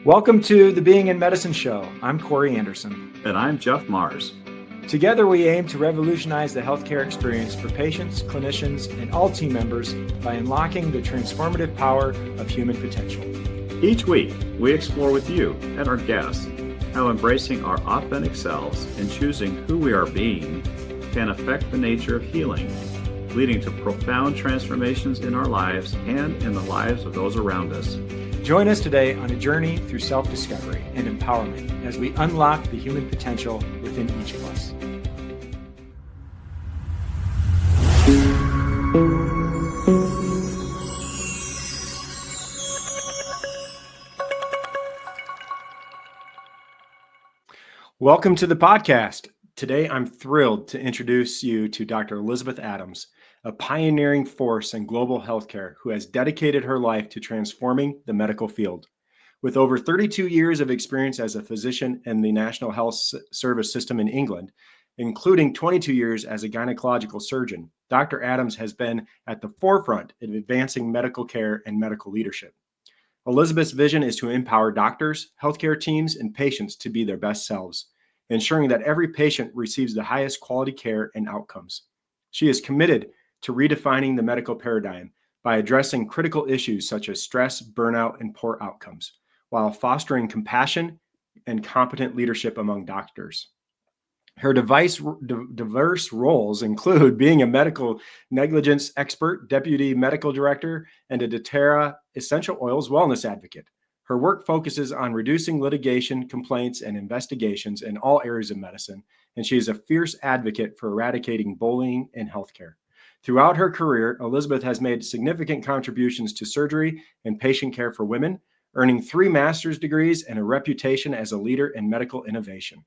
Welcome to the Being in Medicine Show. I'm Corey Anderson. And I'm Jeff Mars. Together we aim to revolutionize the healthcare experience for patients, clinicians, and all team members by unlocking the transformative power of human potential. Each week, we explore with you and our guests how embracing our authentic selves and choosing who we are being can affect the nature of healing, leading to profound transformations in our lives and in the lives of those around us. Join us today on a journey through self-discovery and empowerment as we unlock the human potential within each of us. Welcome to the podcast. Today, I'm thrilled to introduce you to Dr. Elisabeth Adams, a pioneering force in global healthcare who has dedicated her life to transforming the medical field. With over 32 years of experience as a physician in the National Health Service system in England, including 22 years as a gynecological surgeon, Dr. Adams has been at the forefront of advancing medical care and medical leadership. Elisabeth's vision is to empower doctors, healthcare teams, and patients to be their best selves, ensuring that every patient receives the highest quality care and outcomes. She is committed to redefining the medical paradigm by addressing critical issues such as stress, burnout, and poor outcomes, while fostering compassion and competent leadership among doctors. Her diverse roles include being a medical negligence expert, deputy medical director, and a doTERRA essential oils wellness advocate. Her work focuses on reducing litigation, complaints, and investigations in all areas of medicine, and she is a fierce advocate for eradicating bullying in healthcare. Throughout her career, Elisabeth has made significant contributions to surgery and patient care for women, earning 3 master's degrees and a reputation as a leader in medical innovation.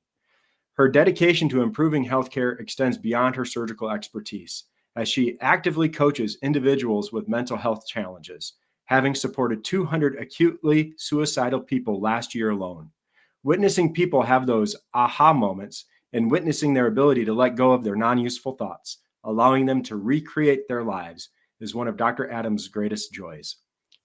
Her dedication to improving healthcare extends beyond her surgical expertise, as she actively coaches individuals with mental health challenges, having supported 200 acutely suicidal people last year alone. Witnessing people have those aha moments and witnessing their ability to let go of their non-useful thoughts, allowing them to recreate their lives, is one of Dr. Adams' greatest joys.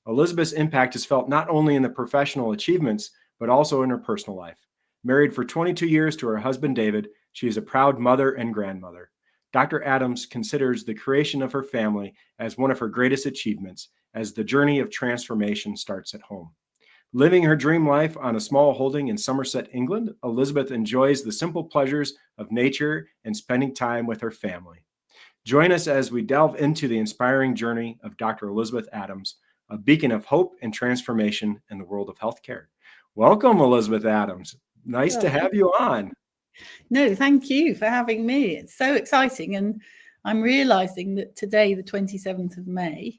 Elisabeth's impact is felt not only in the professional achievements, but also in her personal life. Married for 22 years to her husband, David, she is a proud mother and grandmother. Dr. Adams considers the creation of her family as one of her greatest achievements, as the journey of transformation starts at home. Living her dream life on a small holding in Somerset, England, Elisabeth enjoys the simple pleasures of nature and spending time with her family. Join us as we delve into the inspiring journey of Dr. Elisabeth Adams, a beacon of hope and transformation in the world of healthcare. Welcome, Elisabeth Adams. Nice to have you on. No, thank you for having me. It's so exciting. And I'm realizing that today, the 27th of May,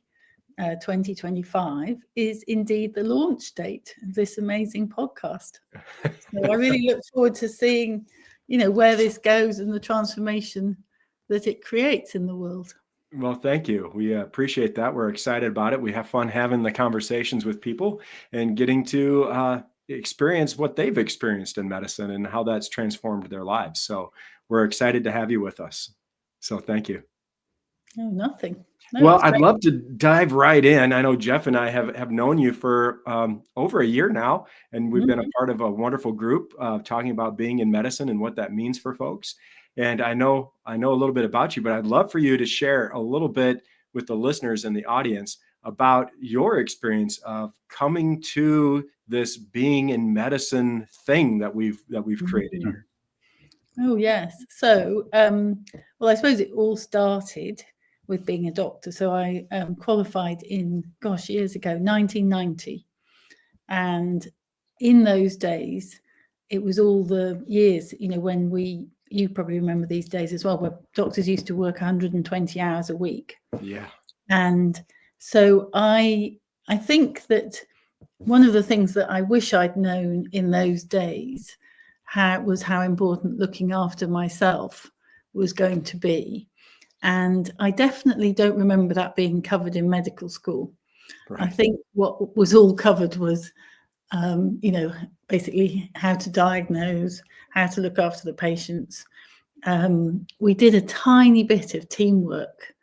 2025, is indeed the launch date of this amazing podcast. So I really look forward to seeing, where this goes and the transformation that it creates in the world. Well, thank you. We appreciate that. We're excited about it. We have fun having the conversations with people and getting to experience what they've experienced in medicine and how that's transformed their lives. So we're excited to have you with us. So thank you. Oh, nothing. No, well, I'd love to dive right in. I know Jeff and I have known you for over a year now, and we've been a part of a wonderful group talking about being in medicine and what that means for folks. And I know a little bit about you, but I'd love for you to share a little bit with the listeners and the audience about your experience of coming to this being in medicine thing that we've created here. Oh, yes. So, well, I suppose it all started with being a doctor. So I qualified in, years ago, 1990. And in those days, it was all the years, when you probably remember these days as well, where doctors used to work 120 hours a week. Yeah. And so I think that one of the things that I wish I'd known in those days was how important looking after myself was going to be. And I definitely don't remember that being covered in medical school. Right. I think what was all covered was, basically how to diagnose, how to look after the patients. We did a tiny bit of teamwork,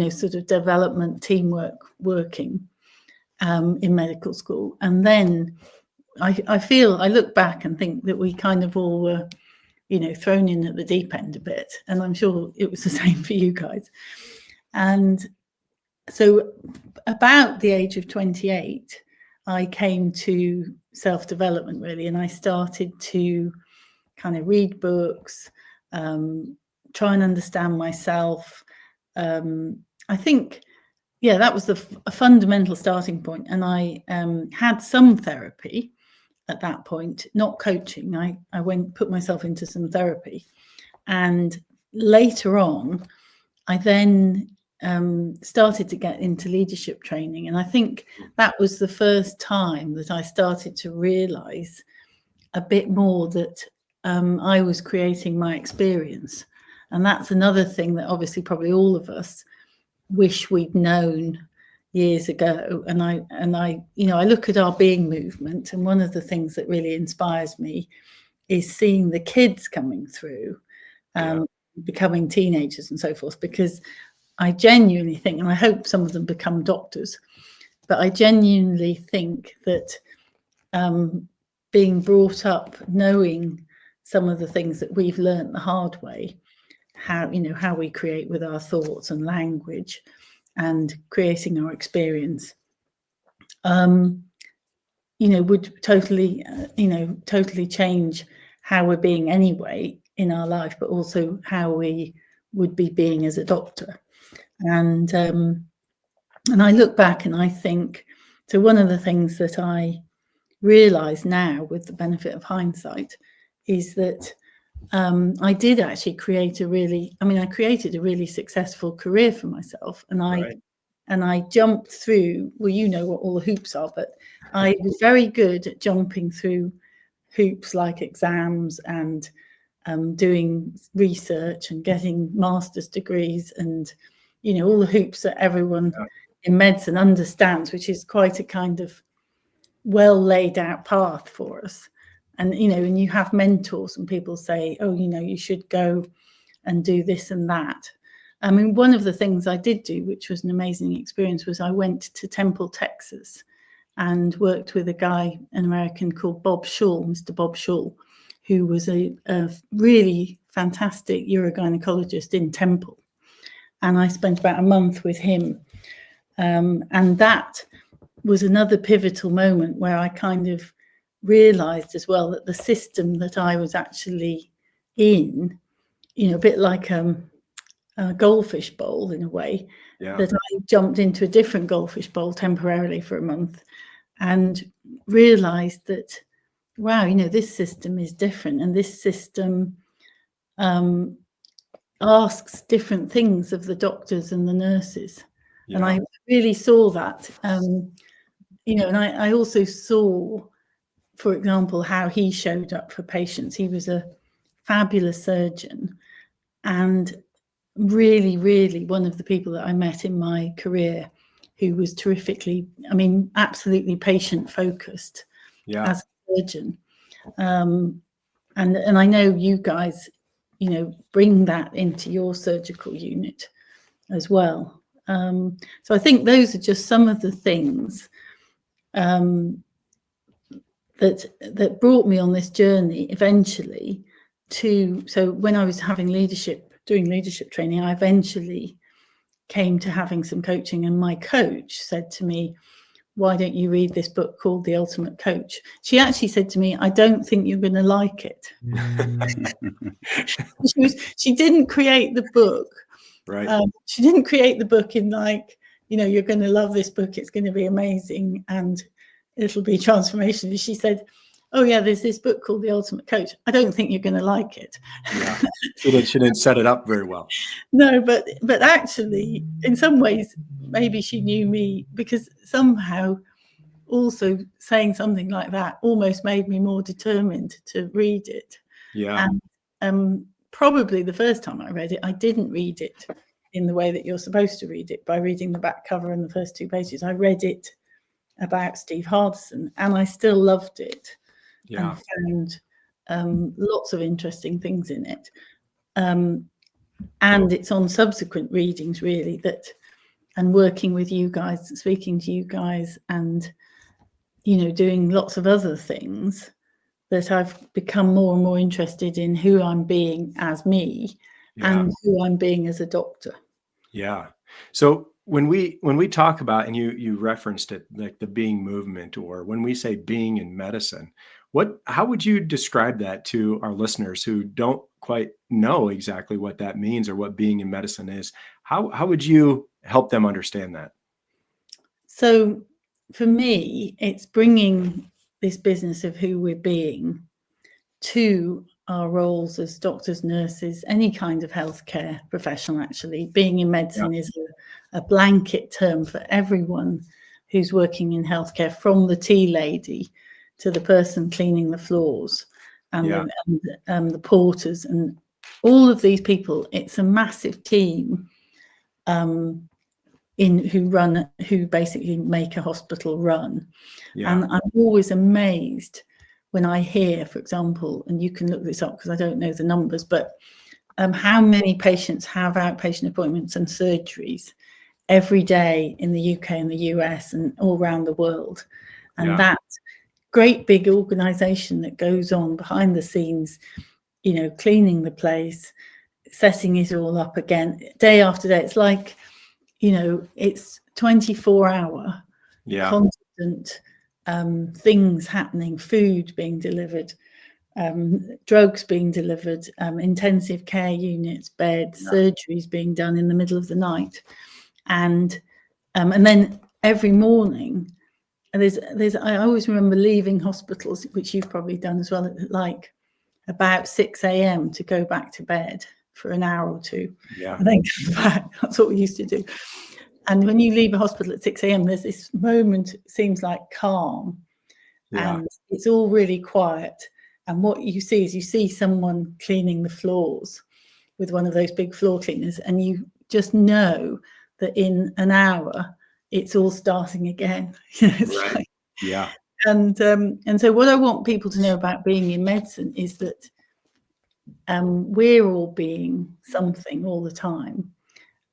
sort of development teamwork working in medical school. And then I feel, I look back and think that we kind of all were, thrown in at the deep end a bit. And I'm sure it was the same for you guys. And so about the age of 28, I came to self-development, really, and I started to kind of read books, try and understand myself. I think, that was a fundamental starting point. And I had some therapy at that point, not coaching. I put myself into some therapy. And later on, I then started to get into leadership training. And I think that was the first time that I started to realize a bit more that I was creating my experience. And that's another thing that obviously probably all of us wish we'd known years ago. And I look at our being movement, and one of the things that really inspires me is seeing the kids coming through, becoming teenagers and so forth, because I genuinely think, and I hope some of them become doctors, but I genuinely think that being brought up knowing some of the things that we've learned the hard way, how we create with our thoughts and language and creating our experience, would totally change how we're being anyway in our life, but also how we would be being as a doctor. And I look back and I think, so one of the things that I realize now with the benefit of hindsight is that I did actually created a really successful career for myself. And I jumped through, well, you know what all the hoops are, but I was very good at jumping through hoops like exams and doing research and getting master's degrees and, all the hoops that everyone in medicine understands, which is quite a kind of well laid out path for us. And, and you have mentors and people say, oh, you should go and do this and that. I mean, one of the things I did do, which was an amazing experience, was I went to Temple, Texas, and worked with a guy, an American called Bob Shaw, Mr. Bob Shaw, who was a really fantastic urogynecologist in Temple. And I spent about a month with him. And that was another pivotal moment where I kind of realized as well that the system that I was actually in, a bit like a goldfish bowl in a way, that I jumped into a different goldfish bowl temporarily for a month and realized that, wow, this system is different, and this system asks different things of the doctors and the nurses. And I really saw that, and I also saw, for example, how he showed up for patients. He was a fabulous surgeon and really, really one of the people that I met in my career who was terrifically, absolutely patient focused as a surgeon. And I know you guys, bring that into your surgical unit as well. So I think those are just some of the things that brought me on this journey eventually so when I was doing leadership training, I eventually came to having some coaching, and my coach said to me, why don't you read this book called The Ultimate Coach? She actually said to me, I don't think you're going to like it. She didn't create the book. Right. She didn't create the book in like, you're going to love this book. It's going to be amazing and it'll be transformational. She said, oh yeah, there's this book called The Ultimate Coach. I don't think you're going to like it. Yeah. She didn't set it up very well. No, but actually, in some ways, maybe she knew me, because somehow also saying something like that almost made me more determined to read it. Yeah. And probably the first time I read it, I didn't read it in the way that you're supposed to read it, by reading the back cover and the first 2 pages. I read it about Steve Hardison, and I still loved it. Yeah. And found lots of interesting things in it. And it's on subsequent readings, really, and working with you guys, speaking to you guys, and doing lots of other things, that I've become more and more interested in who I'm being as me and who I'm being as a doctor. Yeah. So when we talk about, and you referenced it, like the being movement, or when we say being in medicine, how would you describe that to our listeners who don't quite know exactly what that means or what being in medicine is? How would you help them understand that? So for me, it's bringing this business of who we're being to our roles as doctors, nurses, any kind of healthcare professional. Actually, being in medicine is a blanket term for everyone who's working in healthcare, from the tea lady to the person cleaning the floors and the porters and all of these people. It's a massive team who basically make a hospital run. And I'm always amazed when I hear, for example, and you can look this up because I don't know the numbers, but how many patients have outpatient appointments and surgeries every day in the UK and the US and all around the world. And that great big organization that goes on behind the scenes, cleaning the place, setting it all up again, day after day. It's like, it's 24-hour, constant things happening, food being delivered, drugs being delivered, intensive care units, beds, surgeries being done in the middle of the night. And then every morning, I always remember leaving hospitals, which you've probably done as well, at like about 6 a.m. to go back to bed for an hour or two. And then come back. That's what we used to do. And when you leave a hospital at 6 a.m., there's this moment, it seems like calm, and it's all really quiet. And what you see someone cleaning the floors with one of those big floor cleaners, and you just know that in an hour it's all starting again. And so what I want people to know about being in medicine is that we're all being something all the time,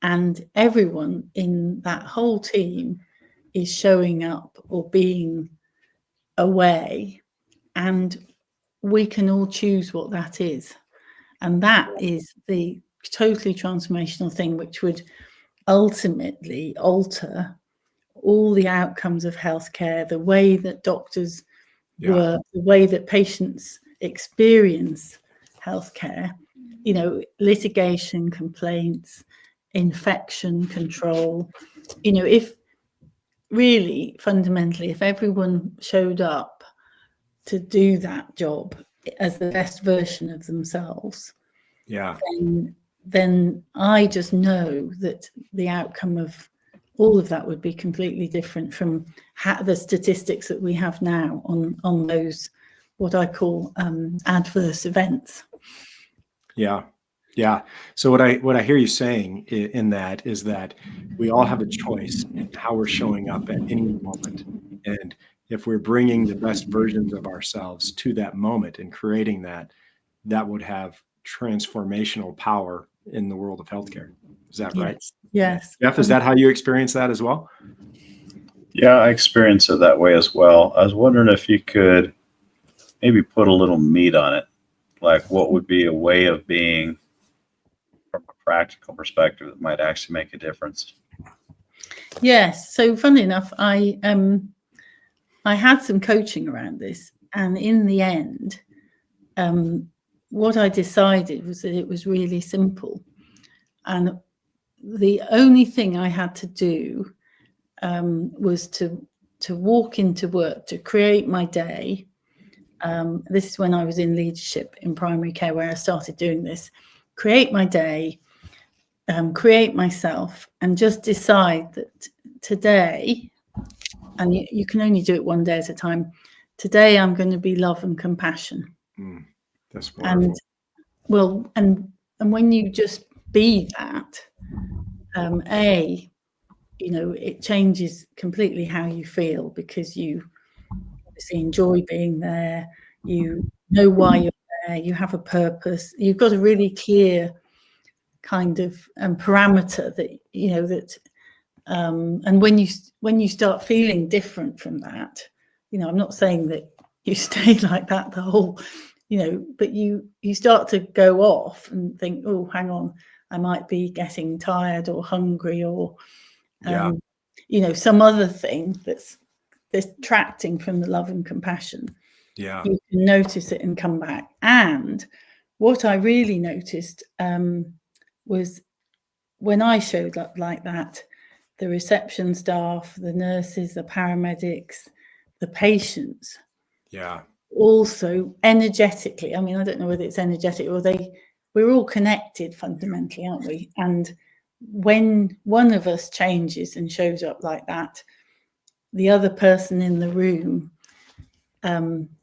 and everyone in that whole team is showing up or being away, and we can all choose what that is. And that is the totally transformational thing, which would ultimately alter all the outcomes of healthcare, the way that doctors work, the way that patients experience healthcare, litigation, complaints, infection control. If really fundamentally, if everyone showed up to do that job as the best version of themselves, then I just know that the outcome of all of that would be completely different from the statistics that we have now on those, what I call adverse events. So what I hear you saying in that is that we all have a choice in how we're showing up at any moment. And if we're bringing the best versions of ourselves to that moment and creating that would have transformational power in the world of healthcare. Is that right? Yes. Jeff, is that how you experience that as well? Yeah, I experience it that way as well. I was wondering if you could maybe put a little meat on it. Like, what would be a way of being from a practical perspective that might actually make a difference? Yes. So funny enough, I had some coaching around this, and in the end, what I decided was that it was really simple, and the only thing I had to do was to walk into work, to create my day. This is when I was in leadership in primary care, where I started doing this. Create my day, create myself, and just decide that today, and you can only do it one day at a time, today I'm going to be love and compassion. That's wonderful. And when you just be that, it changes completely how you feel, because you obviously enjoy being there, you know why you're there, you have a purpose, you've got a really clear kind of parameter that and when you start feeling different from that, I'm not saying that you stay like that the whole, but you start to go off and think, oh, hang on, I might be getting tired or hungry or, some other thing that's distracting from the love and compassion. Yeah. You can notice it and come back. And what I really noticed was when I showed up like that, the reception staff, the nurses, the paramedics, the patients, also energetically, I mean, I don't know whether it's energetic or we're all connected fundamentally, aren't we? And when one of us changes and shows up like that, the other person in the room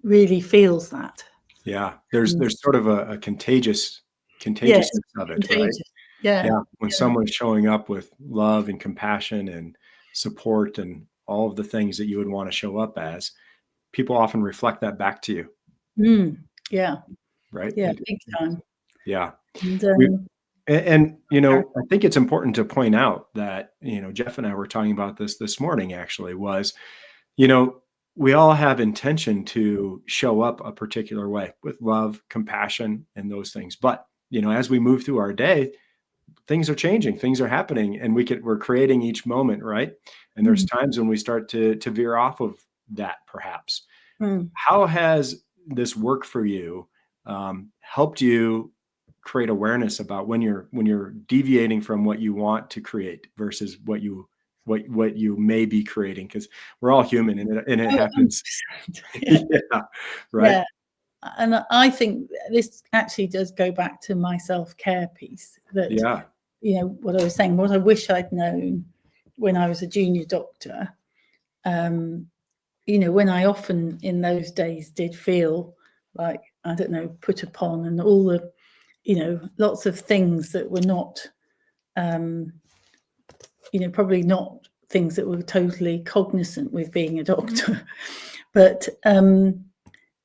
really feels that. Yeah. There's sort of a contagiousness of it, right? Yeah. When someone's showing up with love and compassion and support and all of the things that you would want to show up as, people often reflect that back to you. Yeah. Right. Yeah. Big time. Yeah. And, I think it's important to point out that, Jeff and I were talking about this morning, actually, was, we all have intention to show up a particular way with love, compassion, and those things. But, as we move through our day, things are changing, things are happening, and we're creating each moment, right? And there's times when we start to veer off of that, perhaps. How has this work for you helped you create awareness about when you're deviating from what you want to create versus what you may be creating? Because we're all human, and it happens. Right. Yeah. And I think this actually does go back to my self-care piece, that what I was saying, what I wish I'd known when I was a junior doctor, when I often in those days did feel like, I don't know, put upon, and all the, lots of things that were not, probably not things that were totally cognizant with being a doctor. But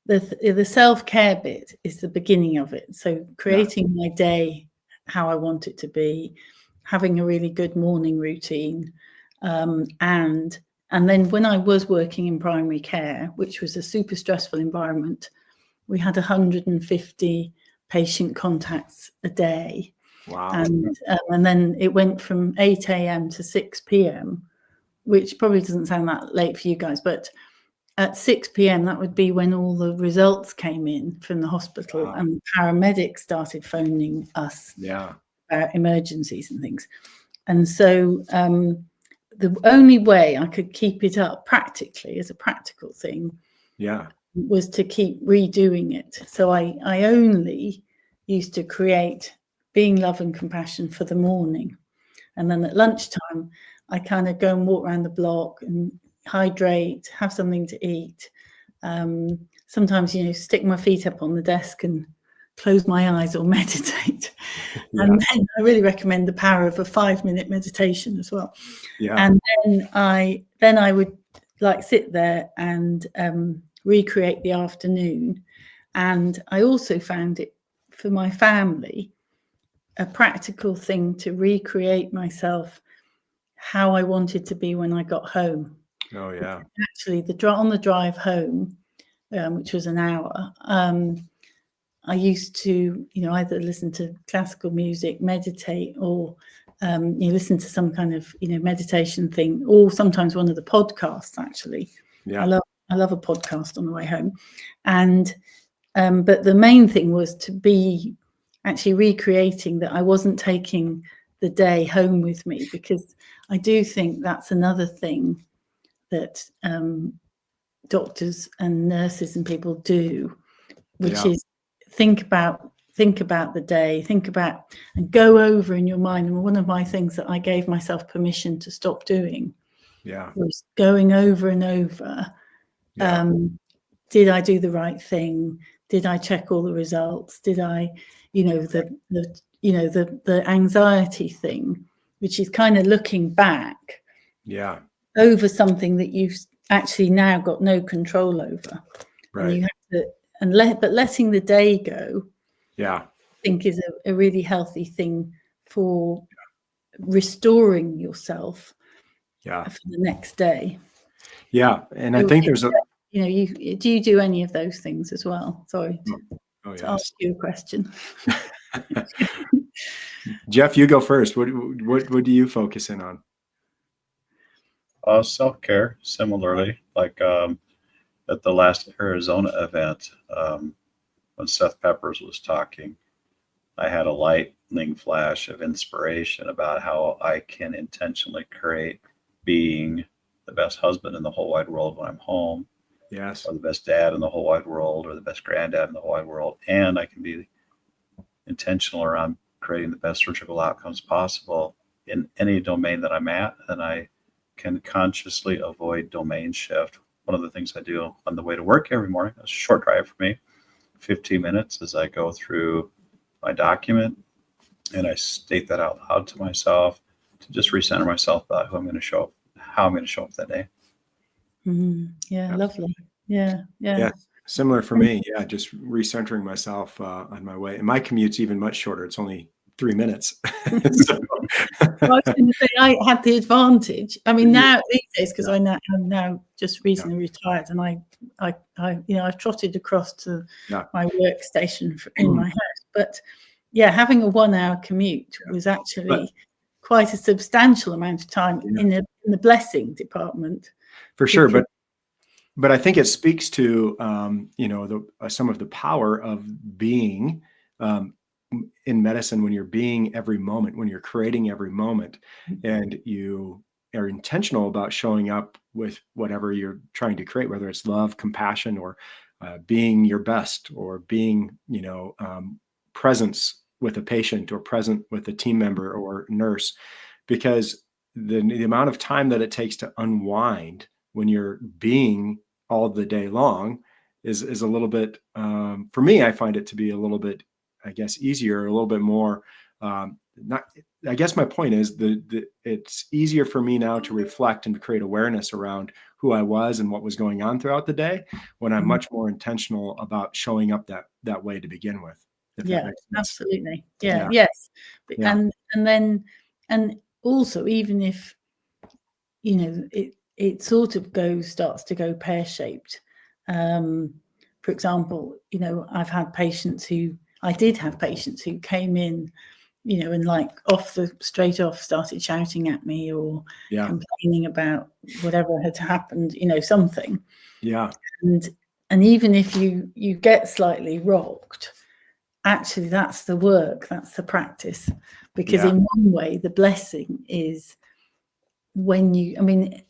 the self-care bit is the beginning of it. So creating my day how I want it to be, having a really good morning routine, and then when I was working in primary care, which was a super stressful environment, we had 150 patient contacts a day. Wow. And then it went from 8 a.m. to 6 p.m., which probably doesn't sound that late for you guys, but at 6 p.m., that would be when all the results came in from the hospital. Wow. And paramedics started phoning us about emergencies and things. And so the only way I could keep it up practically, as a practical thing, was to keep redoing it. So I only used to create being love and compassion for the morning. And then at lunchtime, I kind of go and walk around the block and hydrate, have something to eat. Sometimes, stick my feet up on the desk and close my eyes or meditate. And then I really recommend the power of a 5-minute meditation as well. And then I would sit there and recreate the afternoon. And I also found it, for my family, a practical thing to recreate myself how I wanted to be when I got home. Oh yeah. Actually, on the drive home, which was an hour, I used to, either listen to classical music, meditate, or listen to some kind of, meditation thing, or sometimes one of the podcasts. Actually, I love a podcast on the way home, and but the main thing was to be actually recreating that I wasn't taking the day home with me, because I do think that's another thing that doctors and nurses and people do, which is think about the day, think about and go over in your mind. And one of my things that I gave myself permission to stop doing was going over and over. Did I do the right thing? Did I check all the results? Did I, the anxiety thing, which is kind of looking back over something that you've actually now got no control over. Right. And you have to, but letting the day go, I think is a really healthy thing for restoring yourself for the next day. And I think there's do you do any of those things as well? Sorry Oh, to ask you a question. Jeff, you go first. What do you focus in on? Self-care, similarly, like at the last Arizona event, when Seth Peppers was talking, I had a lightning flash of inspiration about how I can intentionally create being the best husband in the whole wide world when I'm home, Yes. or the best dad in the whole wide world, or the best granddad in the whole wide world. And I can be intentional around creating the best surgical outcomes possible in any domain that I'm at. And I can consciously avoid domain shift. One of the things I do on the way to work every morning, it's a short drive for me, 15 minutes, as I go through my document and I state that out loud to myself to just recenter myself about who I'm going to show up, how I'm going to show up that day. Yeah, lovely. Yeah. Similar for me. Yeah, just recentering myself on my way. And my commute's even much shorter. It's only 3 minutes. So, I was going to say I had the advantage. I mean, now these days, because I'm now just recently retired, and I've trotted across to my workstation in my house. But having a 1 hour commute was actually quite a substantial amount of time in the blessing department. For sure, but I think it speaks to some of the power of being in medicine, when you're being every moment, when you're creating every moment, and you are intentional about showing up with whatever you're trying to create, whether it's love, compassion, or being your best, or being presence with a patient, or present with a team member or nurse, because the amount of time that it takes to unwind when you're being all the day long is a little bit, for me, I find it to be a little bit, I guess, easier, a little bit more, I guess my point is it's easier for me now to reflect and to create awareness around who I was and what was going on throughout the day, when I'm much more intentional about showing up that way to begin with. Yeah, absolutely. Yeah. Yes. Yeah. And also, even if, it sort of starts to go pear-shaped. For example, I did have patients who came in, and like straight off started shouting at me or complaining about whatever had happened, something. Yeah. And even if you get slightly rocked, actually that's the work, that's the practice, because in one way the blessing is when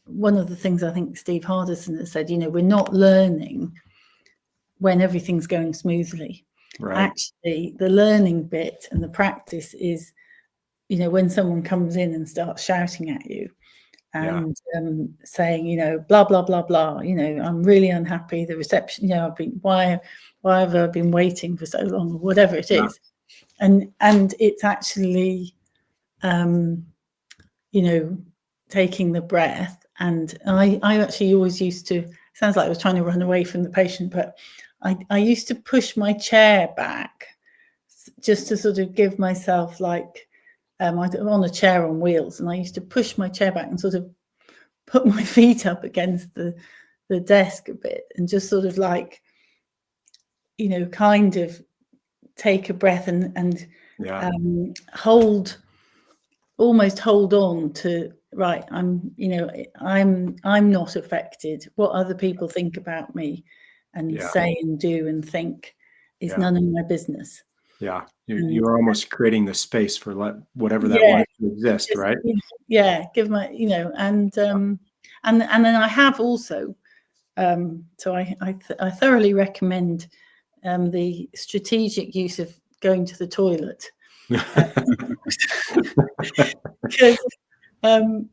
one of the things I think Steve Hardison has said, we're not learning when everything's going smoothly. Right. Actually, the learning bit and the practice is, when someone comes in and starts shouting at you and saying, blah, blah, blah, blah, I'm really unhappy. The reception, why have I been waiting for so long, or whatever it is. And it's actually, taking the breath. And I actually always used to, sounds like I was trying to run away from the patient, but I used to push my chair back just to sort of give myself I'm on a chair on wheels, and I used to push my chair back and sort of put my feet up against the desk a bit, and just sort of kind of take a breath and almost hold on to, right, I'm not affected. What other people think about me and say and do and think is none of my business. Yeah. You're almost creating the space for whatever that life to exist, right? Yeah. Give my, and then I have also, so I thoroughly recommend the strategic use of going to the toilet.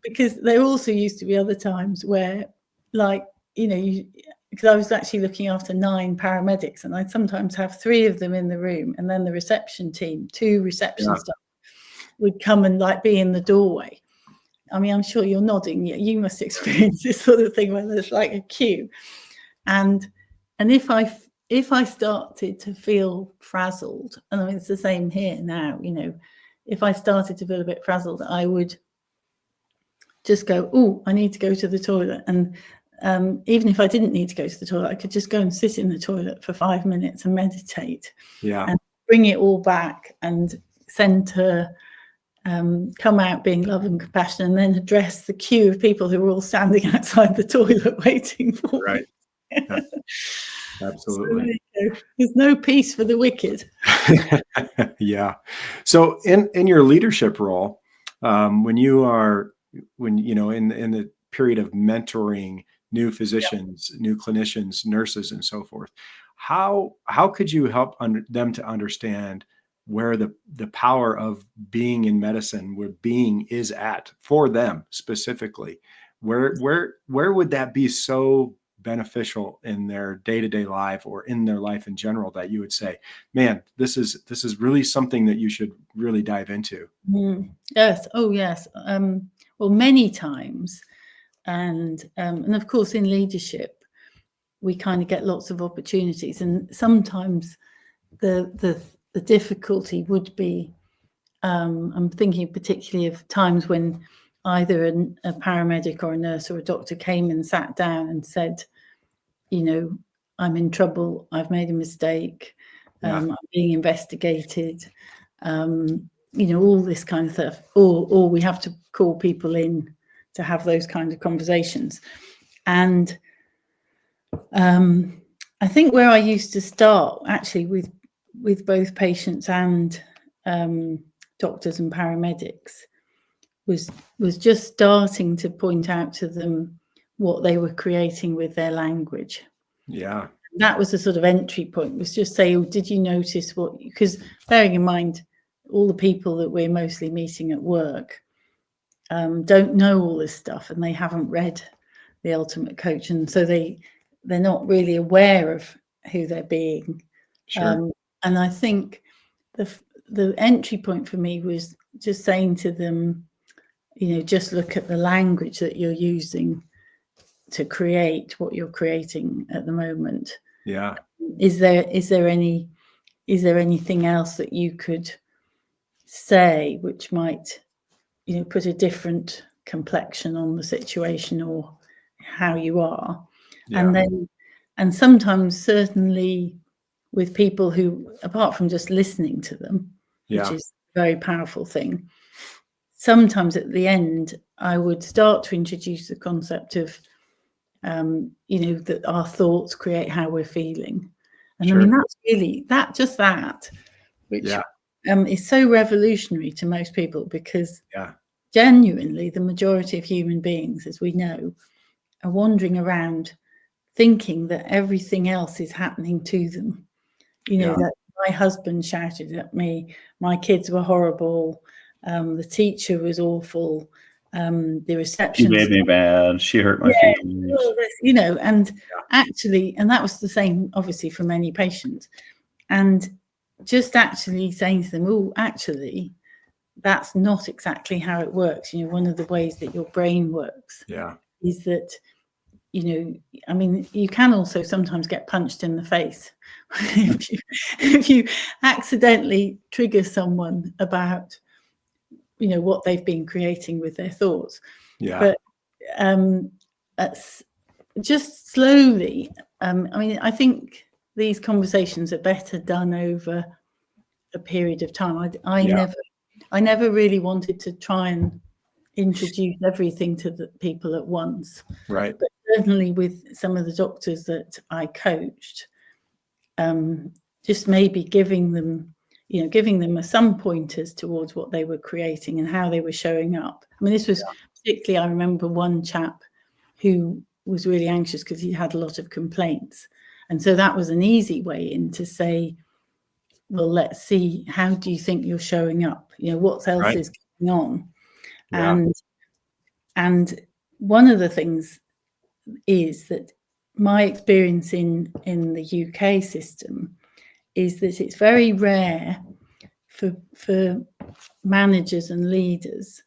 Because there also used to be other times where, because I was actually looking after 9 paramedics, and I'd sometimes have 3 of them in the room, and then the reception team, 2 reception staff would come and be in the doorway. I mean, I'm sure you're nodding. You must experience this sort of thing where there's like a queue, and if I started to feel frazzled, and I mean it's the same here now, if I started to feel a bit frazzled, I would just go, oh, I need to go to the toilet, and even if I didn't need to go to the toilet, I could just go and sit in the toilet for 5 minutes and meditate, and bring it all back and center, come out being love and compassion, and then address the queue of people who were all standing outside the toilet waiting for me. Yeah. Absolutely. So there's no peace for the wicked. Yeah. So in your leadership role, when you know, in the period of mentoring new physicians, new clinicians, nurses, and so forth, how could you help them to understand where the power of being in medicine, where being is at for them specifically? Where would that be so beneficial in their day-to-day life or in their life in general, that you would say, man, this is really something that you should really dive into? Yes. Oh, yes. Well, many times, and of course in leadership, we kind of get lots of opportunities, and sometimes the difficulty would be, I'm thinking particularly of times when either a paramedic or a nurse or a doctor came and sat down and said, you know, I'm in trouble, I've made a mistake, I'm being investigated, you know, all this kind of stuff, or we have to call people in to have those kind of conversations. And I think where I used to start actually with both patients and doctors and paramedics was just starting to point out to them what they were creating with their language. Yeah. That was the sort of entry point, was just say, oh, did you notice what, because bearing in mind, all the people that we're mostly meeting at work don't know all this stuff, and they haven't read The Ultimate Coach. And so they're not really aware of who they're being. Sure. And I think the entry point for me was just saying to them, you know, just look at the language that you're using to create what you're creating at the moment. Yeah. Is there anything else that you could say which might, you know, put a different complexion on the situation or how you are? Yeah. And sometimes, certainly with people who, apart from just listening to them, which is a very powerful thing, sometimes at the end I would start to introduce the concept of you know, that our thoughts create how we're feeling. And Sure. I mean, that's really that which is so revolutionary to most people, because genuinely the majority of human beings, as we know, are wandering around thinking that everything else is happening to them. You know, that my husband shouted at me, my kids were horrible, the teacher was awful, the reception. She made me mad. She hurt my feelings. You know, and actually, and that was the same, obviously, for many patients. And just actually saying to them, oh, actually, that's not exactly how it works. You know, one of the ways that your brain works is that, you know, I mean, you can also sometimes get punched in the face if you accidentally trigger someone about, you know, what they've been creating with their thoughts. But just slowly, I mean, I think these conversations are better done over a period of time. I never really wanted to try and introduce everything to the people at once. Right. But certainly with some of the doctors that I coached, just maybe giving them some pointers towards what they were creating and how they were showing up. I mean, this was particularly, I remember one chap who was really anxious because he had a lot of complaints. And so that was an easy way in to say, well, let's see, how do you think you're showing up? You know, what else is going on? And one of the things is that my experience in the UK system is that it's very rare for managers and leaders,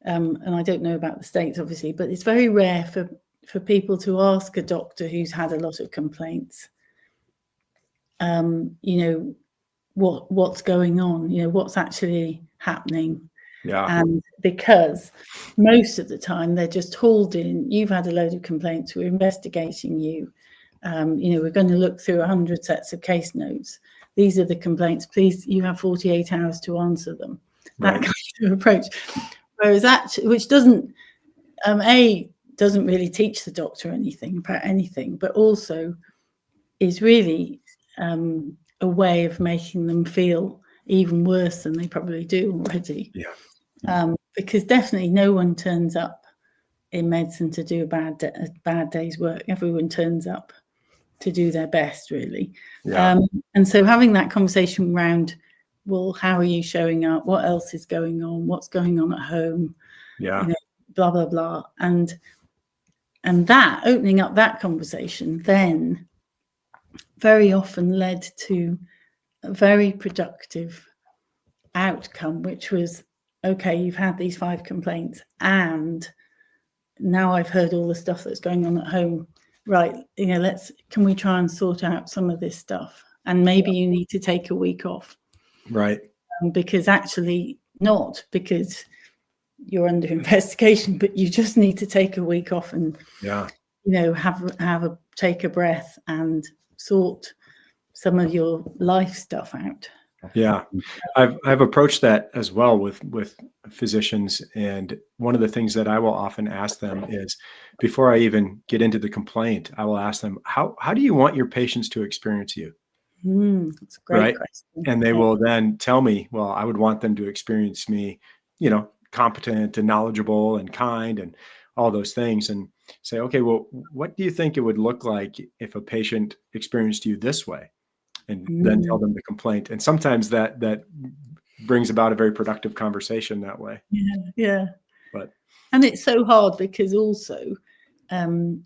and I don't know about the States, obviously, but it's very rare for people to ask a doctor who's had a lot of complaints, you know, what's going on, you know, what's actually happening. Yeah. And because most of the time they're just hauled in, you've had a load of complaints, we're investigating you. We're going to look through 100 sets of case notes. These are the complaints. Please, you have 48 hours to answer them. That kind of approach. Whereas actually, which doesn't, doesn't really teach the doctor anything about anything, but also is really a way of making them feel even worse than they probably do already. Yeah. Because definitely no one turns up in medicine to do a bad day's work. Everyone turns up to do their best, really. Yeah. And so having that conversation around, well, how are you showing up? What else is going on? What's going on at home? Yeah. Blah, blah, blah. And that, opening up that conversation then very often led to a very productive outcome, which was, okay, you've had these 5 complaints, and now I've heard all the stuff that's going on at home. Right, can we try and sort out some of this stuff? And maybe you need to take a week off. Right. Because actually, not because you're under investigation, but you just need to take a week off and take a breath and sort some of your life stuff out. Yeah, I've approached that as well with physicians, and one of the things that I will often ask them is, before I even get into the complaint, I will ask them, how do you want your patients to experience you? That's a great question. And they will then tell me, well, I would want them to experience me, competent and knowledgeable and kind and all those things, and say, okay, well, what do you think it would look like if a patient experienced you this way? And then tell them the complaint. And sometimes that brings about a very productive conversation that way. Yeah. And it's so hard because also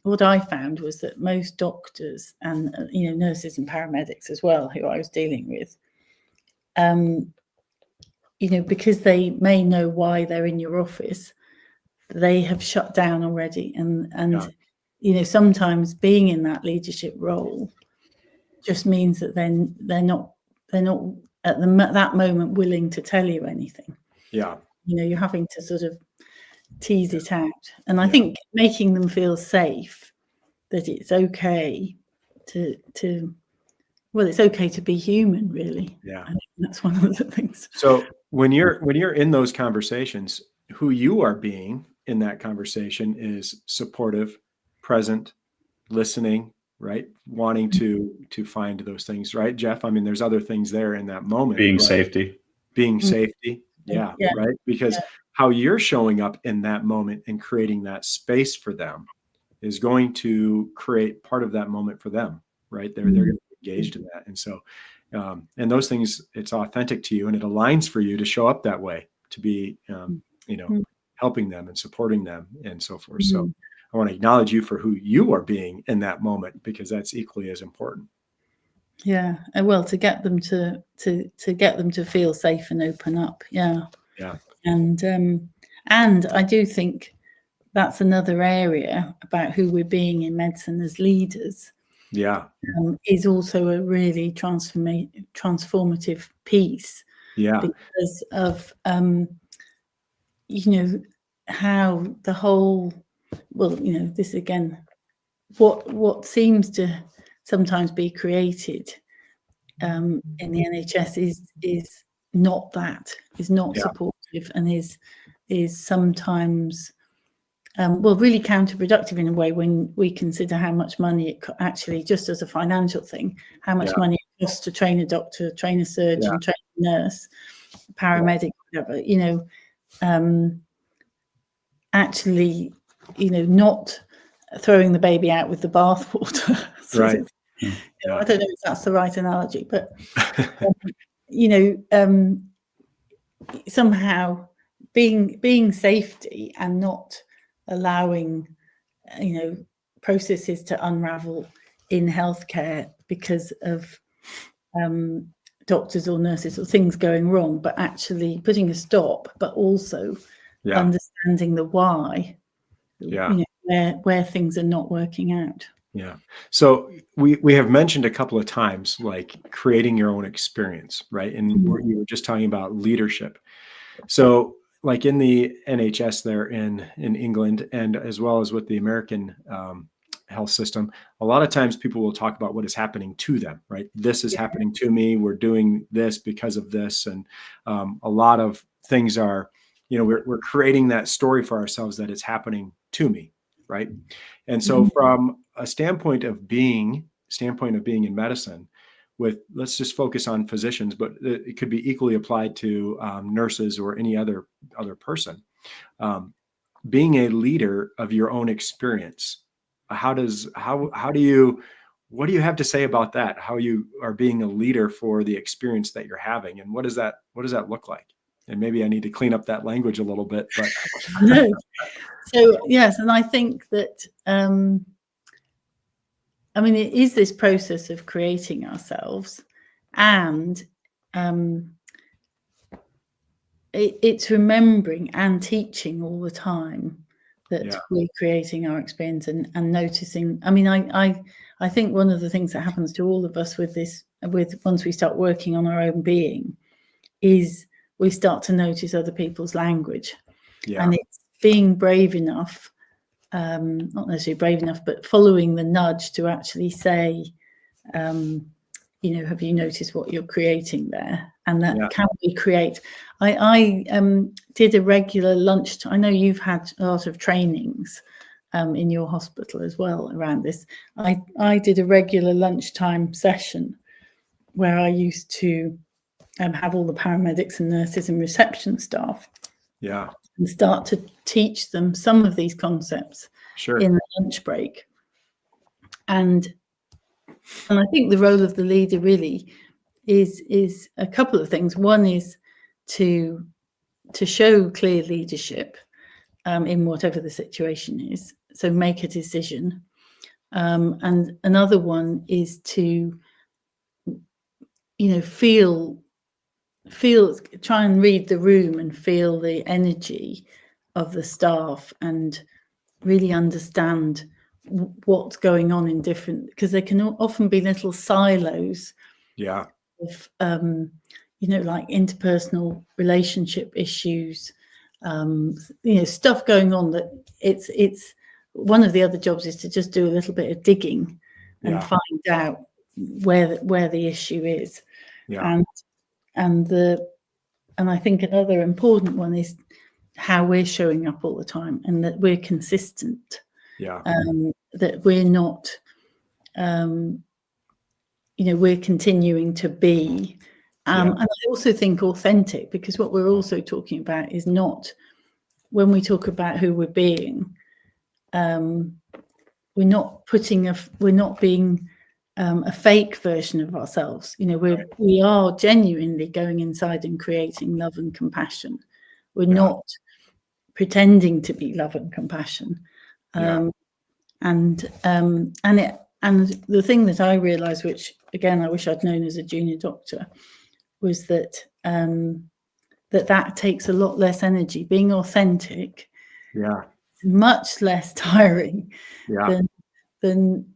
what I found was that most doctors and nurses and paramedics as well, who I was dealing with, because they may know why they're in your office, they have shut down already. And sometimes being in that leadership role just means that then they're not at that moment willing to tell you anything. Yeah. You're having to sort of tease it out. And I think making them feel safe, that it's okay it's okay to be human, really. Yeah. I think that's one of the things. So when you're in those conversations, who you are being in that conversation is supportive, present, listening, right? Wanting to find those things, right, Jeff? I mean, there's other things there in that moment. Being safety. Yeah. Right. Because how you're showing up in that moment and creating that space for them is going to create part of that moment for them, right? They're going to be engaged in that. And so, and those things, it's authentic to you and it aligns for you to show up that way, to be, helping them and supporting them and so forth. So I want to acknowledge you for who you are being in that moment, because that's equally as important. Yeah. And well, to get them to get them to feel safe and open up. Yeah. Yeah. And I do think that's another area about who we're being in medicine as leaders. Yeah. Is also a really transformative piece. Yeah. Because of, how the whole, this again, what seems to sometimes be created in the NHS is not supportive, and is sometimes really counterproductive in a way when we consider how much money it actually, just as a financial thing, how much money it costs to train a doctor, train a surgeon, train a nurse, paramedic, whatever, actually, not throwing the baby out with the bathwater. Right. I don't know if that's the right analogy, but somehow being safety and not allowing processes to unravel in healthcare because of doctors or nurses or things going wrong, but actually putting a stop, but also understanding the why, where things are not working out. Yeah. So we have mentioned a couple of times, like creating your own experience, right? And you were just talking about leadership. So like in the NHS there in England, and as well as with the American health system, a lot of times people will talk about what is happening to them, right? This is happening to me. We're doing this because of this. And a lot of things are, we're creating that story for ourselves that it's happening to me, right? And so from a standpoint of being in medicine, let's just focus on physicians, but it could be equally applied to nurses or any other person. Being a leader of your own experience, what do you have to say about that? How you are being a leader for the experience that you're having, and what does that look like? And maybe I need to clean up that language a little bit, but no. So yes, and I think that it is this process of creating ourselves, and it's remembering and teaching all the time that we're creating our experience and noticing. I think one of the things that happens to all of us with once we start working on our own being is we start to notice other people's language. And it's being brave enough, not necessarily brave enough, but following the nudge to actually say, have you noticed what you're creating there? And that can we create? I did a regular lunch. I know you've had a lot of trainings in your hospital as well around this. I did a regular lunchtime session where I used to have all the paramedics and nurses and reception staff and start to teach them some of these concepts in the lunch break. And I think the role of the leader really is a couple of things. One is to show clear leadership in whatever the situation is. So make a decision. And another one is to, try and read the room and feel the energy of the staff and really understand what's going on in different, because there can often be little silos of like interpersonal relationship issues, stuff going on that it's one of the other jobs is to just do a little bit of digging and find out where the issue is. And I think another important one is how we're showing up all the time and that we're consistent. That we're not, we're continuing to be. And I also think authentic, because what we're also talking about is not, when we talk about who we're being, we're not being a fake version of ourselves. We are genuinely going inside and creating love and compassion. We're not pretending to be love and compassion. And the thing that I realized, which again I wish I'd known as a junior doctor, was that that takes a lot less energy. Being authentic, much less tiring than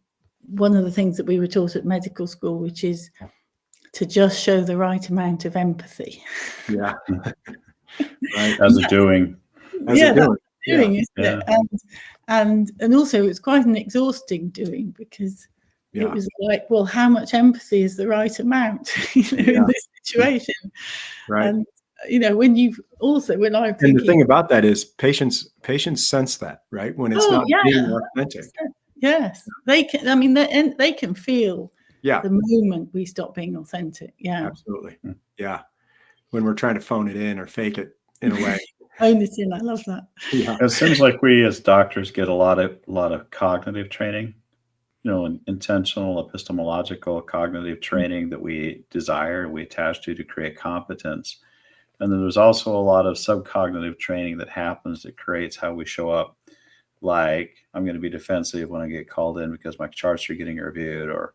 one of the things that we were taught at medical school, which is to just show the right amount of empathy. As a doing. Isn't it? And also it's quite an exhausting doing, because it was like, well, how much empathy is the right amount in this situation? And when I'm thinking, and the thing about that is patients sense that, right? When it's not being authentic. Yes, they can. They can feel the moment we stop being authentic. Absolutely. When we're trying to phone it in or fake it in a way. Own it in. I love that. It seems like we as doctors get a lot of cognitive training, intentional epistemological cognitive training that we desire, we attach to create competence. And then there's also a lot of subcognitive training that happens that creates how we show up. Like, I'm going to be defensive when I get called in because my charts are getting reviewed, or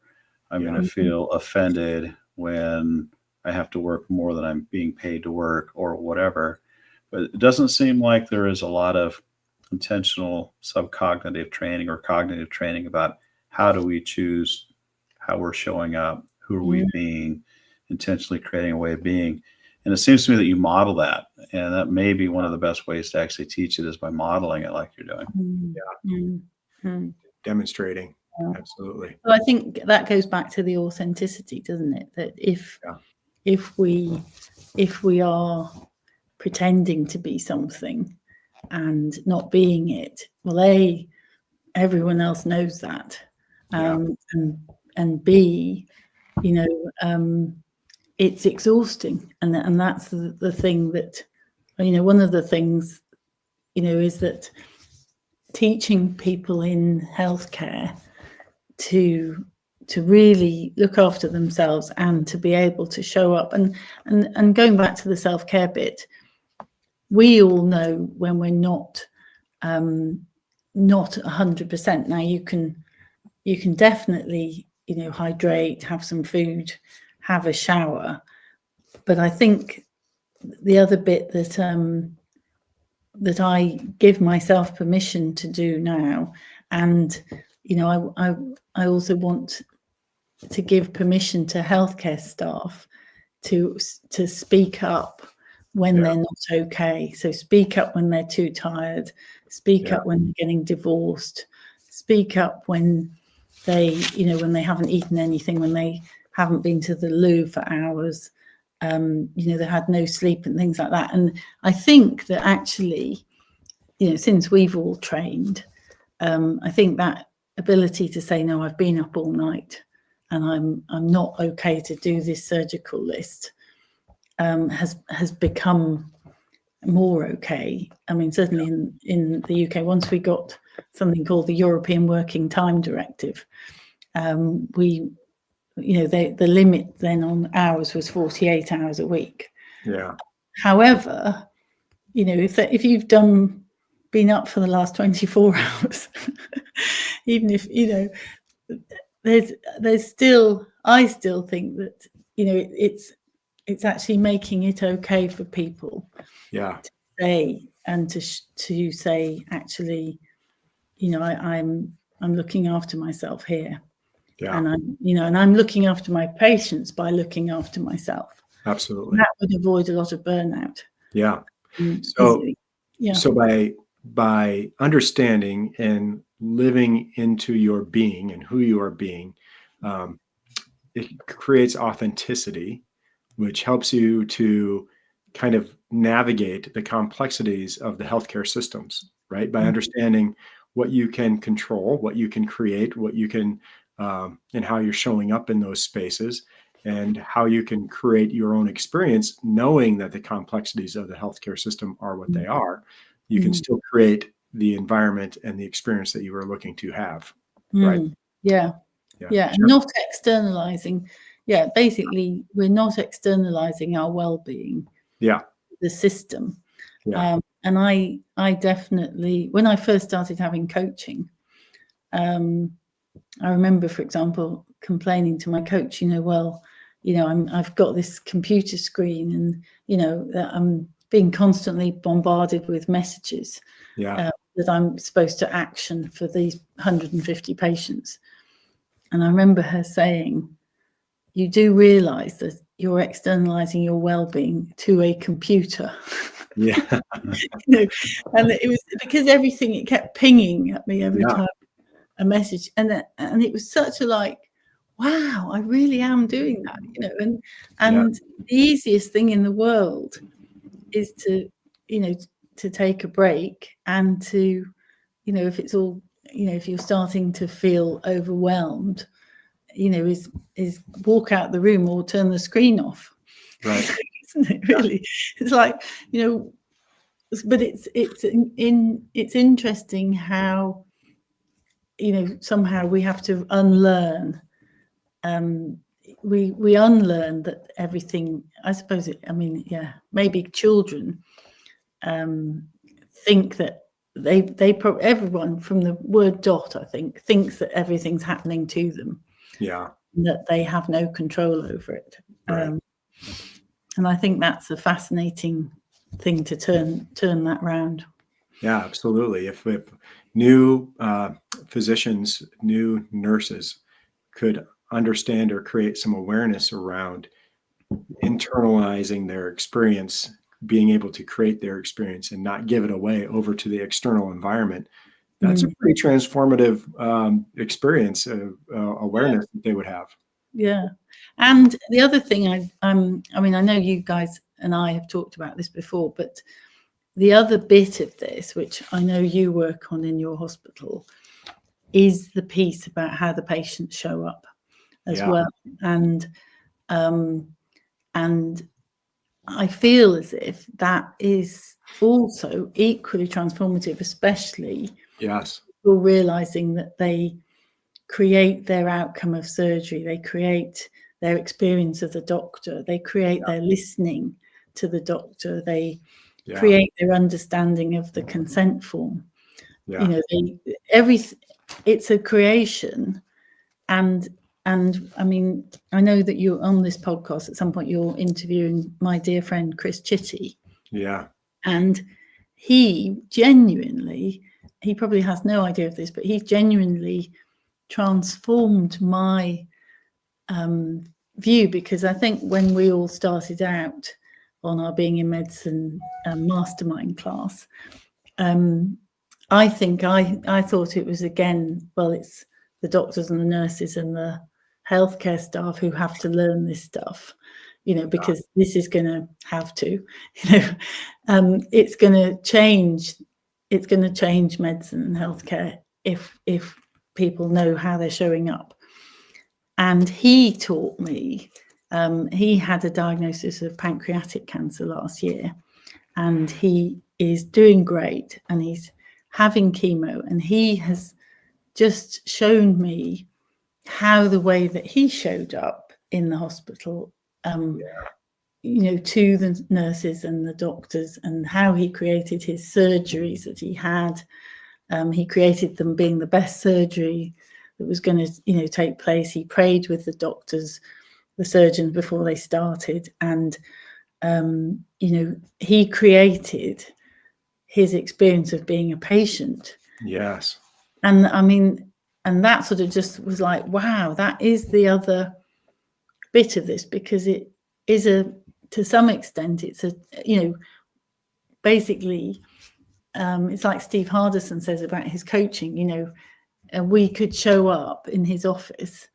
I'm going to feel offended when I have to work more than I'm being paid to work, or whatever. But it doesn't seem like there is a lot of intentional subcognitive training or cognitive training about how do we choose how we're showing up, who are we being, intentionally creating a way of being. And it seems to me that you model that, and that may be one of the best ways to actually teach it is by modeling it like you're doing. Demonstrating. Yeah. Absolutely. Well, I think that goes back to the authenticity, doesn't it? That if we are pretending to be something and not being it, well, everyone else knows that, and B, it's exhausting, and that's the thing that, one of the things, is that teaching people in healthcare to really look after themselves and to be able to show up, and going back to the self-care bit, we all know when we're not 100%. Now you can definitely, hydrate, have some food, have a shower, but I think the other bit that that I give myself permission to do now, and I also want to give permission to healthcare staff to speak up when they're not okay. So speak up when they're too tired, speak up when they're getting divorced, speak up when they, when they haven't eaten anything, when they haven't been to the loo for hours, they had no sleep and things like that. And I think that actually, since we've all trained, I think that ability to say, no, I've been up all night and I'm not okay to do this surgical list, has become more okay. I mean, certainly in the UK, once we got something called the European Working Time Directive, the limit then on hours was 48 hours a week. Yeah. However, if you've been up for the last 24 hours, even if, there's still, I still think that, it's actually making it okay for people to say, and to say, actually, I'm looking after myself here. Yeah. And I'm looking after my patients by looking after myself. Absolutely. And that would avoid a lot of burnout. Yeah. So by understanding and living into your being and who you are being, it creates authenticity, which helps you to kind of navigate the complexities of the healthcare systems, right? By understanding what you can control, what you can create, what you can, and how you're showing up in those spaces, and how you can create your own experience, knowing that the complexities of the healthcare system are what they are. You can still create the environment and the experience that you are looking to have, right? Yeah. Not externalizing. Yeah, basically, we're not externalizing our well-being. The system. And I definitely, when I first started having coaching, I remember, for example, complaining to my coach, I've got this computer screen, and that I'm being constantly bombarded with messages that I'm supposed to action for these 150 patients. And I remember her saying, you do realize that you're externalizing your well-being to a computer. Yeah. And it was because it kept pinging at me every time a message. And it was such a wow, I really am doing that, and the easiest thing in the world is to take a break, and to, if it's all, if you're starting to feel overwhelmed, is walk out the room or turn the screen off. Right. Isn't it really? It's but it's interesting how, somehow we have to unlearn. We unlearn that everything, I suppose maybe children think that everyone from the word dot, I think, thinks that everything's happening to them. Yeah. That they have no control over it. Right. And I think that's a fascinating thing to turn that round. Yeah, absolutely. If new physicians, new nurses could understand or create some awareness around internalizing their experience, being able to create their experience and not give it away over to the external environment. That's a pretty transformative experience of awareness that they would have. Yeah. And the other thing I mean, I know you guys and I have talked about this before, but the other bit of this, which I know you work on in your hospital, is the piece about how the patients show up as well. And I feel as if that is also equally transformative, especially people realizing that they create their outcome of surgery, they create their experience of the doctor, they create their listening to the doctor, they create their understanding of the consent form. You know, it's a creation. And I mean, I know that you're on this podcast at some point, you're interviewing my dear friend Chris Chitty. Yeah. And he genuinely, he probably has no idea of this, but he genuinely transformed my view, because I think when we all started out on our Being in Medicine mastermind class, I think I thought it was, again, well, it's the doctors and the nurses and the healthcare staff who have to learn this stuff, you know, because this is going to have to, you know, it's going to change medicine and healthcare if people know how they're showing up. And he taught me, he had a diagnosis of pancreatic cancer last year, and he is doing great, and he's having chemo, and he has just shown me how the way that he showed up in the hospital, you know, to the nurses and the doctors, and how he created his surgeries that he had. He created them being the best surgery that was going to, you know, take place. He prayed with the doctors, the surgeons, before they started, and you know, he created his experience of being a patient. Yes. And I mean, and that sort of just was like, wow, that is the other bit of this, because it is to some extent, it's you know, basically, it's like Steve Hardison says about his coaching, you know, we could show up in his office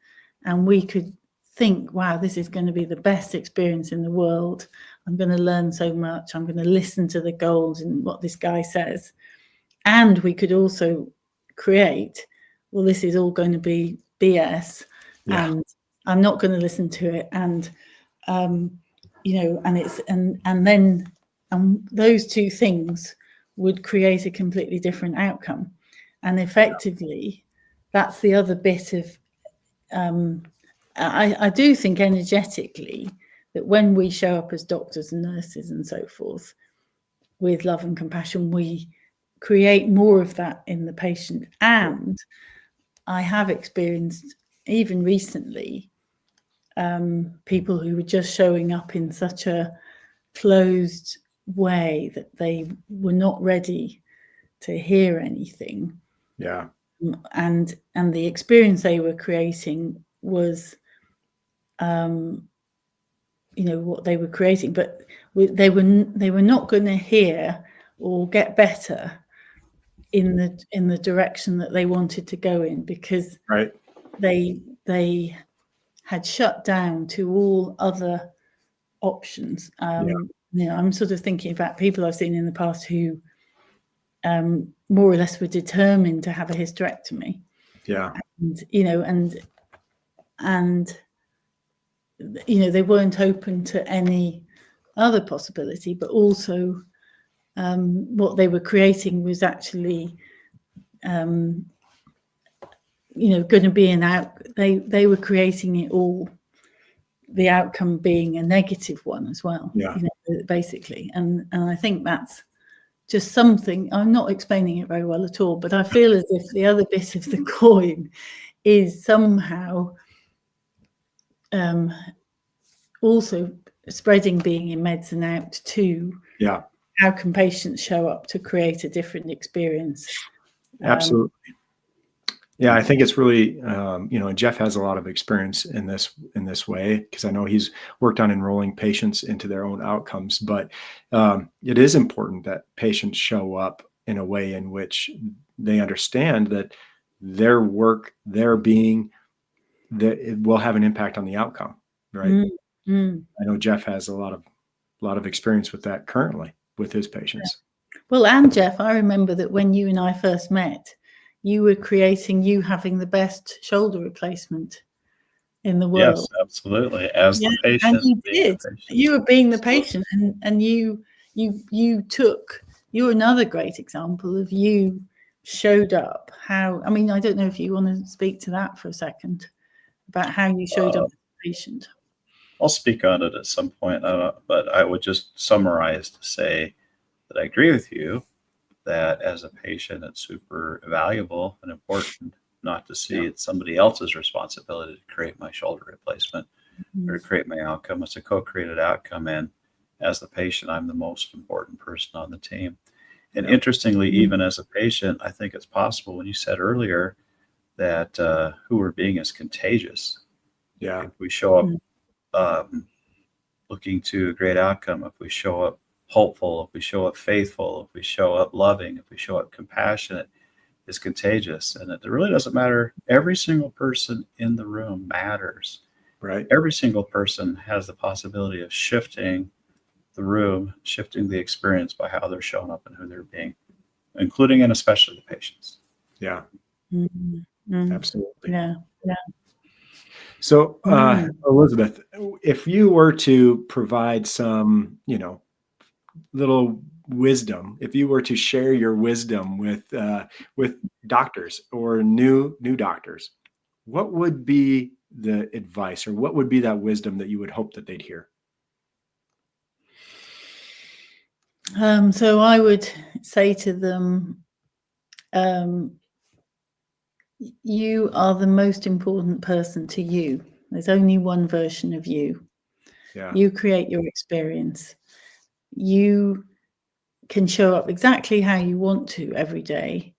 and we could think, wow, this is going to be the best experience in the world. I'm going to learn so much. I'm going to listen to the goals and what this guy says. And we could also create, well, this is all going to be BS, and I'm not going to listen to it. And, you know, and it's, and then those two things would create a completely different outcome. And effectively, that's the other bit of, I do think energetically that when we show up as doctors and nurses and so forth with love and compassion, we create more of that in the patient. And I have experienced, even recently, people who were just showing up in such a closed way that they were not ready to hear anything. Yeah. And the experience they were creating was, you know, what they were creating, but they were not going to hear or get better in the direction that they wanted to go in, because they had shut down to all other options. You know, I'm sort of thinking about people I've seen in the past who more or less were determined to have a hysterectomy. Yeah. And, you know, and you know, they weren't open to any other possibility, but also what they were creating was actually, you know, going to be they were creating it all, the outcome being a negative one as well, you know, basically. And I think that's just something, I'm not explaining it very well at all, but I feel as if the other bit of the coin is somehow also spreading Being in Medicine out to how can patients show up to create a different experience. Absolutely. Yeah, I think it's really, and Jeff has a lot of experience in this way, because I know he's worked on enrolling patients into their own outcomes. But it is important that patients show up in a way in which they understand that their work, their being, that it will have an impact on the outcome, right? I know Jeff has a lot of experience with that currently with his patients. Well, and Jeff, I remember that when you and I first met, you were having the best shoulder replacement in the world. Yes, absolutely. As the And patient, you being the did. patient. You were being the patient, and you're another great example of you showed up. I don't know if you want to speak to that for a second about how you showed up as a patient. I'll speak on it at some point, but I would just summarize to say that I agree with you that as a patient, it's super valuable and important not to see it's somebody else's responsibility to create my shoulder replacement or to create my outcome. It's a co-created outcome. And as the patient, I'm the most important person on the team. And interestingly, even as a patient, I think it's possible, when you said earlier that who we're being is contagious. Yeah. If we show up looking to a great outcome, if we show up hopeful, if we show up faithful, if we show up loving, if we show up compassionate, it's contagious. And it really doesn't matter. Every single person in the room matters. Right. Every single person has the possibility of shifting the room, shifting the experience by how they're showing up and who they're being, including and especially the patients. Yeah. Absolutely. Yeah. So, Elisabeth, if you were to provide some, little wisdom, if you were to share your wisdom with doctors or new doctors, what would be the advice, or what would be that wisdom that you would hope that they'd hear? So I would say to them, you are the most important person to you. There's only one version of you. Yeah. You create your experience. You can show up exactly how you want to every day,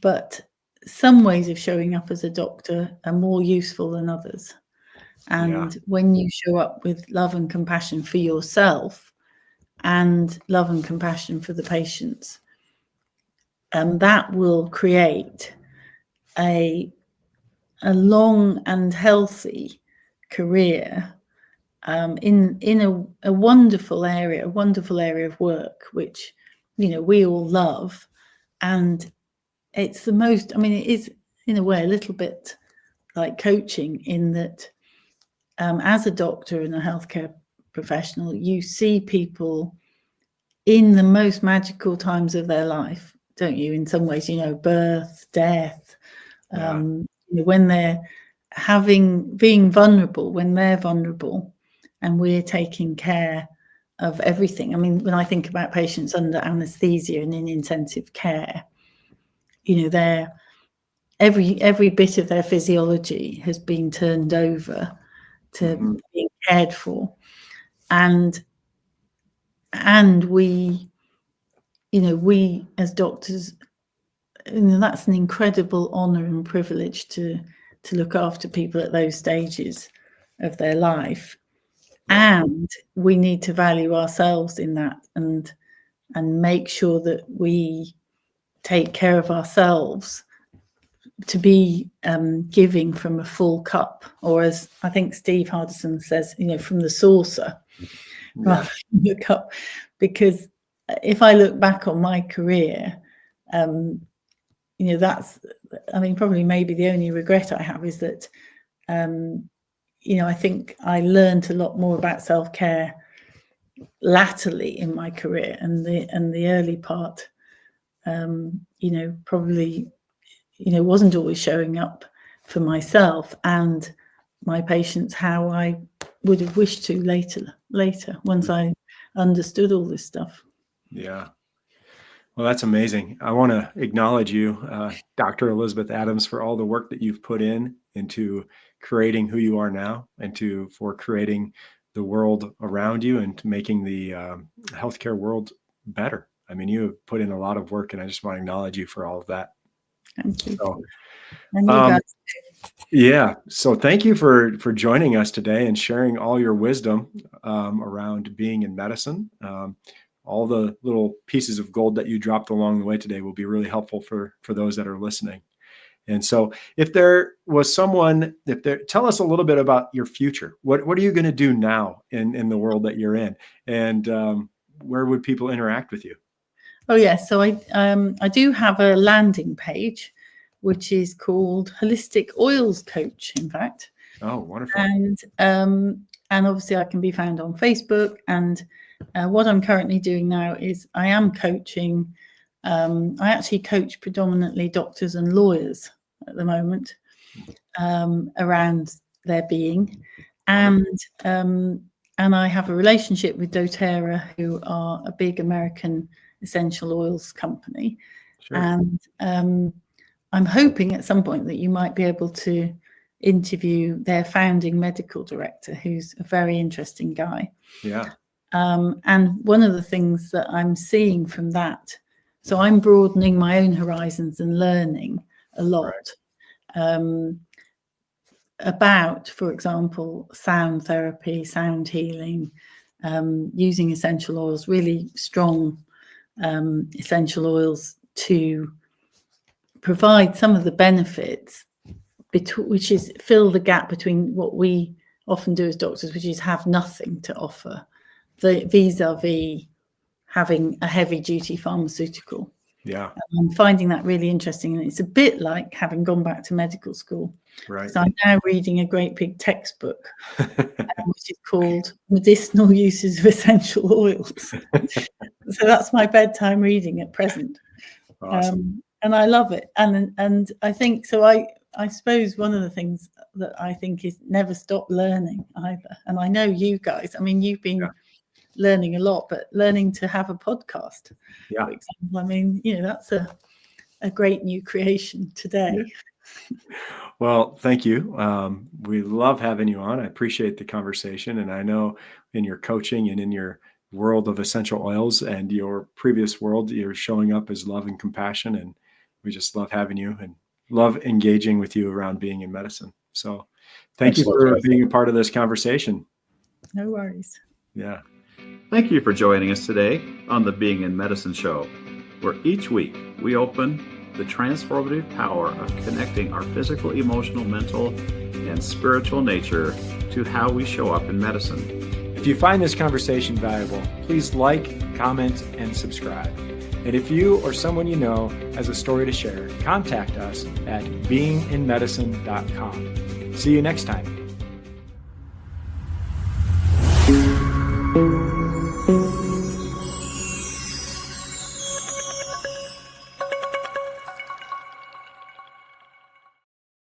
but some ways of showing up as a doctor are more useful than others. And when you show up with love and compassion for yourself and love and compassion for the patients, that will create a long and healthy career in a wonderful area of work, which we all love. And it's the most, it is in a way a little bit like coaching, in that as a doctor and a healthcare professional, you see people in the most magical times of their life, don't you? In some ways, birth, death, when they're being vulnerable, when they're vulnerable, and we're taking care of everything. When I think about patients under anesthesia and in intensive care, they're every bit of their physiology has been turned over to being cared for, and we as doctors, that's an incredible honor and privilege to look after people at those stages of their life. And we need to value ourselves in that, and make sure that we take care of ourselves, to be giving from a full cup, or as I think Steve Hardison says, from the saucer rather than the cup. Because if I look back on my career, that's, probably maybe the only regret I have is that, I think I learned a lot more about self-care latterly in my career, and the early part, probably, wasn't always showing up for myself and my patients how I would have wished to later, once I understood all this stuff. Yeah. Well, that's amazing. I want to acknowledge you, Dr. Elisabeth Adams, for all the work that you've put into creating who you are now, and for creating the world around you, and to making the healthcare world better. You have put in a lot of work, and I just want to acknowledge you for all of that. Thank you. So, And you guys. yeah. So thank you for joining us today and sharing all your wisdom around being in medicine. All the little pieces of gold that you dropped along the way today will be really helpful for those that are listening. And so if there was someone, tell us a little bit about your future. What are you going to do now in the world that you're in? And where would people interact with you? Oh, yes. So I do have a landing page, which is called Holistic Oils Coach, in fact. Oh, wonderful. And obviously I can be found on Facebook. And what I'm currently doing now is I am coaching. I actually coach predominantly doctors and lawyers at the moment around their being. And I have a relationship with doTERRA, who are a big American essential oils company. Sure. And I'm hoping at some point that you might be able to interview their founding medical director, who's a very interesting guy. Yeah. And one of the things that I'm seeing from that, so I'm broadening my own horizons and learning a lot about, for example, sound therapy, sound healing, using essential oils, really strong essential oils to provide some of the benefits, which is fill the gap between what we often do as doctors, which is have nothing to offer, vis-a-vis having a heavy-duty pharmaceutical. Yeah. I'm finding that really interesting, and it's a bit like having gone back to medical school. Right. So I'm now reading a great big textbook, which is called Medicinal Uses of Essential Oils. So that's my bedtime reading at present. Awesome. And I love it. And I think, so I suppose one of the things that I think is never stop learning either. And I know you guys, I mean, you've been learning a lot, but learning to have a podcast, for example, I mean, that's a great new creation today. Yeah. Well, thank you. We love having you on. I appreciate the conversation. And I know in your coaching and in your world of essential oils and your previous world, you're showing up as love and compassion. And we just love having you and love engaging with you around being in medicine. So thank you for being a part of this conversation. No worries. Yeah. Thank you for joining us today on the Being in Medicine show, where each week we open the transformative power of connecting our physical, emotional, mental, and spiritual nature to how we show up in medicine. If you find this conversation valuable, please like, comment, and subscribe. And if you or someone you know has a story to share, contact us at beinginmedicine.com. See you next time.